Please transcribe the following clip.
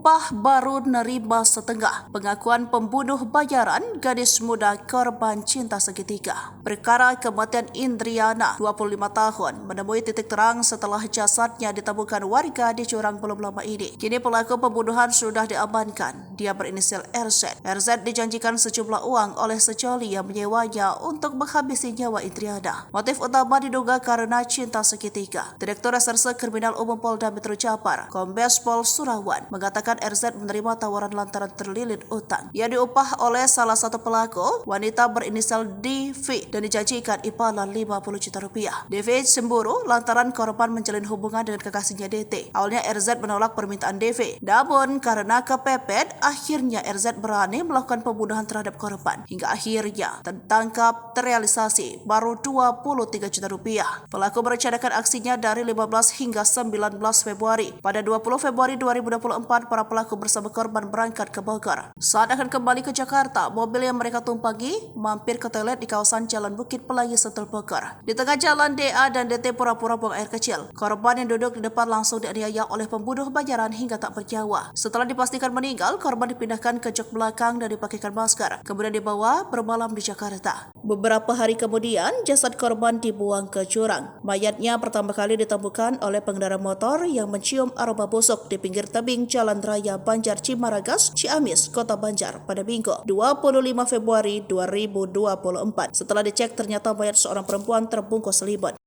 Upah baru nerima setengah. Pengakuan pembunuh bayaran gadis muda korban cinta segitiga. Perkara kematian Indriana, 25 tahun, menemui titik terang setelah jasadnya ditemukan warga di Jurang belum lama ini. Kini pelaku pembunuhan sudah diamankan. Dia berinisial RZ. RZ dijanjikan sejumlah uang oleh sejoli yang menyewanya untuk menghabisi nyawa Indriana. Motif utama diduga karena cinta segitiga. Direktur Reserse Kriminal Umum Polda Metro Japar, Kombes Pol Surawan, mengatakan RZ menerima tawaran lantaran terlilit utang. Ia diupah oleh salah satu pelaku, wanita berinisial DV, dan dijanjikan imbalan 50 juta rupiah. DV cemburu lantaran korban menjalin hubungan dengan kekasihnya DT. Awalnya RZ menolak permintaan DV, namun karena kepepet, akhirnya RZ berani melakukan pembunuhan terhadap korban. Hingga akhirnya tertangkap terrealisasi baru 23 juta rupiah. Pelaku merencanakan aksinya dari 15 hingga 19 Februari. Pada 20 Februari 2024, para pelaku bersama korban berangkat ke Bogor. Saat akan kembali ke Jakarta, mobil yang mereka tumpangi mampir ke toilet di kawasan Jalan Bukit Pelangi, Sentul, Bogor. Di tengah jalan, DA dan DT pura-pura buang air kecil. Korban yang duduk di depan langsung dianiaya oleh pembunuh bayaran hingga tak bernyawa. Setelah dipastikan meninggal, korban dipindahkan ke jok belakang dan dipakaikan masker. Kemudian dibawa bermalam di Jakarta. Beberapa hari kemudian, jasad korban dibuang ke jurang. Mayatnya pertama kali ditemukan oleh pengendara motor yang mencium aroma busuk di pinggir tebing Jalan Raya Banjar Cimaragas, Ciamis, Kota Banjar pada Minggu 25 Februari 2024. Setelah dicek ternyata mayat seorang perempuan terbungkus selimut.